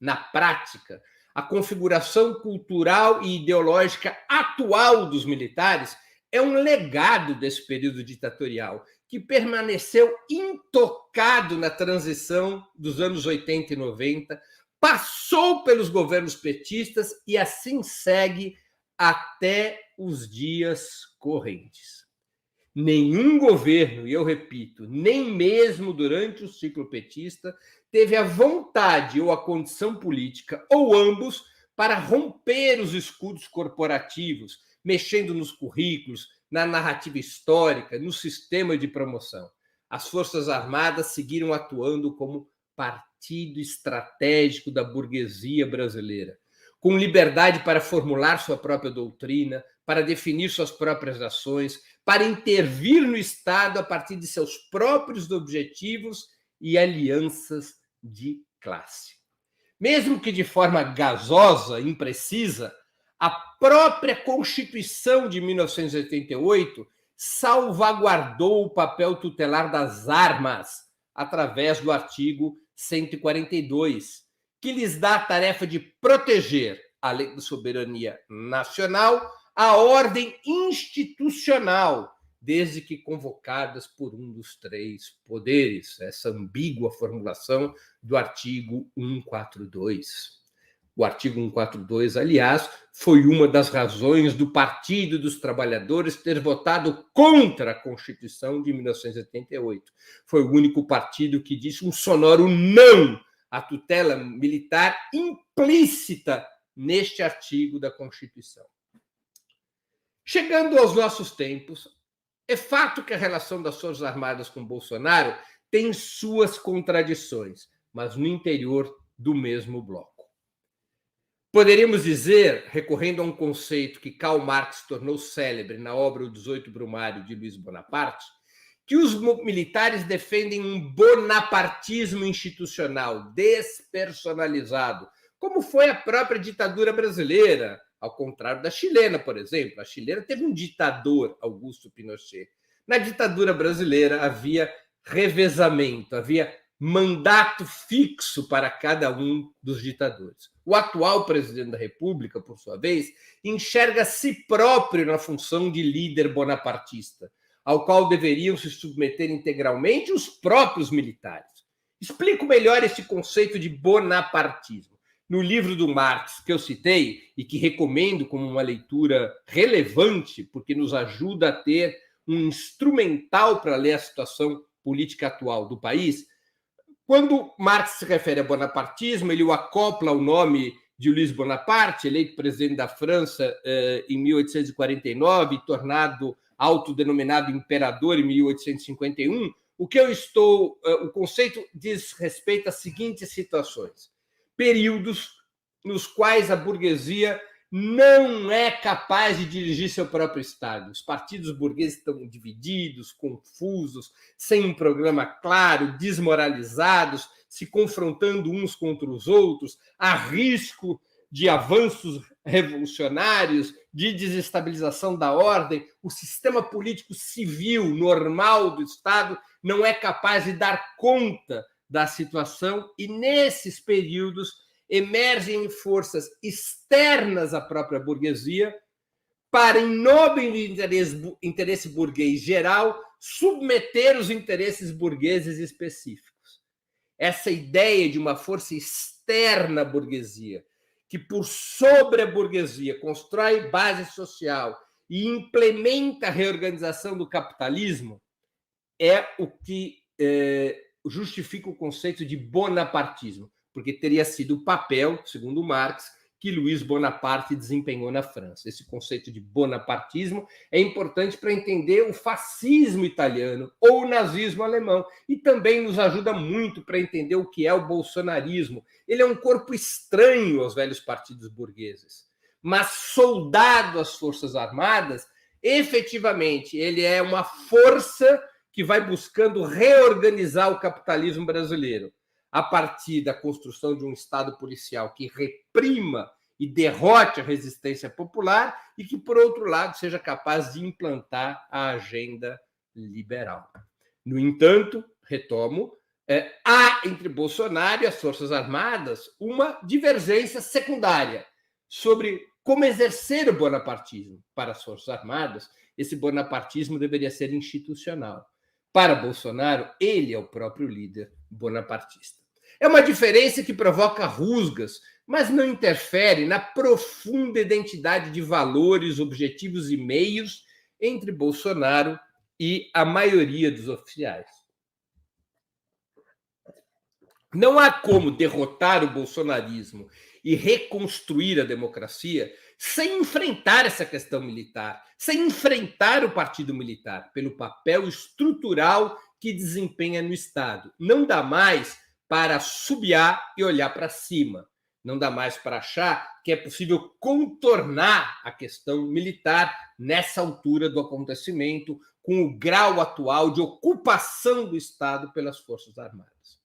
na prática, a configuração cultural e ideológica atual dos militares é um legado desse período ditatorial, que permaneceu intocado na transição dos anos 80 e 90, passou pelos governos petistas e assim segue até os dias correntes. Nenhum governo, e eu repito, nem mesmo durante o ciclo petista, teve a vontade ou a condição política, ou ambos, para romper os escudos corporativos, mexendo nos currículos, na narrativa histórica, no sistema de promoção. As Forças Armadas seguiram atuando como partido estratégico da burguesia brasileira, com liberdade para formular sua própria doutrina, para definir suas próprias ações, para intervir no Estado a partir de seus próprios objetivos e alianças de classe. Mesmo que de forma gasosa, imprecisa, a própria Constituição de 1988 salvaguardou o papel tutelar das armas através do artigo 142, que lhes dá a tarefa de proteger, além da soberania nacional, a ordem institucional, desde que convocadas por um dos três poderes, essa ambígua formulação do artigo 142. O artigo 142, aliás, foi uma das razões do Partido dos Trabalhadores ter votado contra a Constituição de 1988. Foi o único partido que disse um sonoro não à tutela militar implícita neste artigo da Constituição. Chegando aos nossos tempos, é fato que a relação das Forças Armadas com Bolsonaro tem suas contradições, mas no interior do mesmo bloco. Poderíamos dizer, recorrendo a um conceito que Karl Marx tornou célebre na obra O 18 Brumário de Luiz Bonaparte, que os militares defendem um bonapartismo institucional, despersonalizado, como foi a própria ditadura brasileira, ao contrário da chilena, por exemplo. A chilena teve um ditador, Augusto Pinochet. Na ditadura brasileira havia revezamento, havia mandato fixo para cada um dos ditadores. O atual presidente da República, por sua vez, enxerga a si próprio na função de líder bonapartista, ao qual deveriam se submeter integralmente os próprios militares. Explico melhor esse conceito de bonapartismo. No livro do Marx, que eu citei e que recomendo como uma leitura relevante, porque nos ajuda a ter um instrumental para ler a situação política atual do país, quando Marx se refere a bonapartismo, ele o acopla ao nome de Luiz Bonaparte, eleito presidente da França em 1849 e tornado autodenominado imperador em 1851. O conceito diz respeito às seguintes situações: períodos nos quais a burguesia não é capaz de dirigir seu próprio Estado. Os partidos burgueses estão divididos, confusos, sem um programa claro, desmoralizados, se confrontando uns contra os outros, há risco de avanços revolucionários, de desestabilização da ordem. O sistema político civil normal do Estado não é capaz de dar conta da situação e, nesses períodos, emergem forças externas à própria burguesia para, em nome do interesse burguês geral, submeter os interesses burgueses específicos. Essa ideia de uma força externa à burguesia, que por sobre a burguesia constrói base social e implementa a reorganização do capitalismo, é o que justifica o conceito de bonapartismo, porque teria sido o papel, segundo Marx, que Luiz Bonaparte desempenhou na França. Esse conceito de bonapartismo é importante para entender o fascismo italiano ou o nazismo alemão e também nos ajuda muito para entender o que é o bolsonarismo. Ele é um corpo estranho aos velhos partidos burgueses, mas soldado às Forças Armadas, efetivamente, ele é uma força que vai buscando reorganizar o capitalismo brasileiro a partir da construção de um Estado policial que reprima e derrote a resistência popular e que, por outro lado, seja capaz de implantar a agenda liberal. No entanto, retomo, há entre Bolsonaro e as Forças Armadas uma divergência secundária sobre como exercer o bonapartismo. Para as Forças Armadas, esse bonapartismo deveria ser institucional. Para Bolsonaro, ele é o próprio líder bonapartista. É uma diferença que provoca rusgas, mas não interfere na profunda identidade de valores, objetivos e meios entre Bolsonaro e a maioria dos oficiais. Não há como derrotar o bolsonarismo e reconstruir a democracia sem enfrentar essa questão militar, sem enfrentar o partido militar, pelo papel estrutural que desempenha no Estado. Não dá mais para subiar e olhar para cima. Não dá mais para achar que é possível contornar a questão militar nessa altura do acontecimento, com o grau atual de ocupação do Estado pelas Forças Armadas.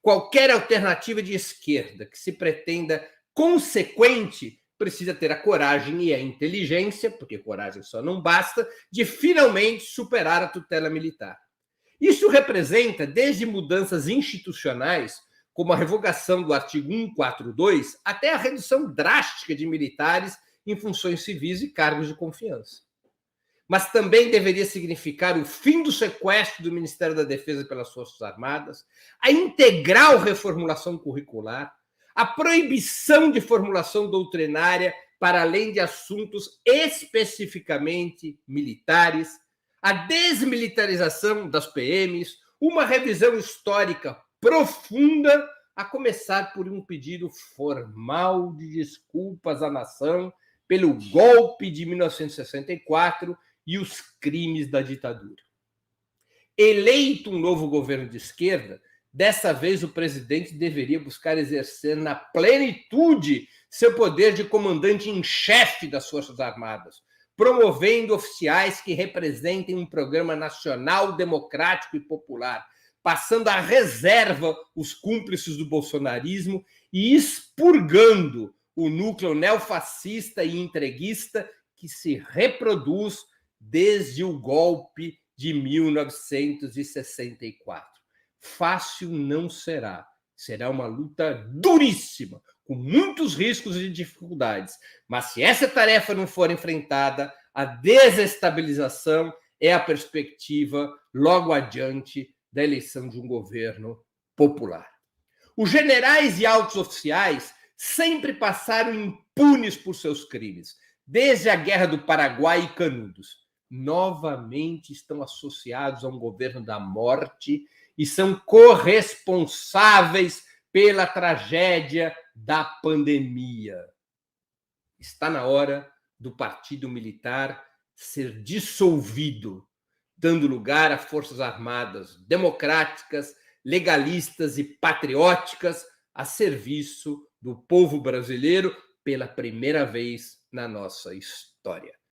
Qualquer alternativa de esquerda que se pretenda consequente precisa ter a coragem e a inteligência, porque coragem só não basta, de finalmente superar a tutela militar. Isso representa desde mudanças institucionais, como a revogação do artigo 142, até a redução drástica de militares em funções civis e cargos de confiança. Mas também deveria significar o fim do sequestro do Ministério da Defesa pelas Forças Armadas, a integral reformulação curricular, a proibição de formulação doutrinária para além de assuntos especificamente militares, a desmilitarização das PMs, uma revisão histórica profunda, a começar por um pedido formal de desculpas à nação pelo golpe de 1964 e os crimes da ditadura. Eleito um novo governo de esquerda, dessa vez o presidente deveria buscar exercer na plenitude seu poder de comandante em chefe das Forças Armadas, promovendo oficiais que representem um programa nacional, democrático e popular, passando à reserva os cúmplices do bolsonarismo e expurgando o núcleo neofascista e entreguista que se reproduz desde o golpe de 1964. Fácil não será. Será uma luta duríssima, com muitos riscos e dificuldades. Mas se essa tarefa não for enfrentada, a desestabilização é a perspectiva logo adiante da eleição de um governo popular. Os generais e altos oficiais sempre passaram impunes por seus crimes, desde a Guerra do Paraguai e Canudos. Novamente estão associados a um governo da morte e são corresponsáveis pela tragédia da pandemia. Está na hora do Partido Militar ser dissolvido, dando lugar a forças armadas democráticas, legalistas e patrióticas a serviço do povo brasileiro pela primeira vez na nossa história.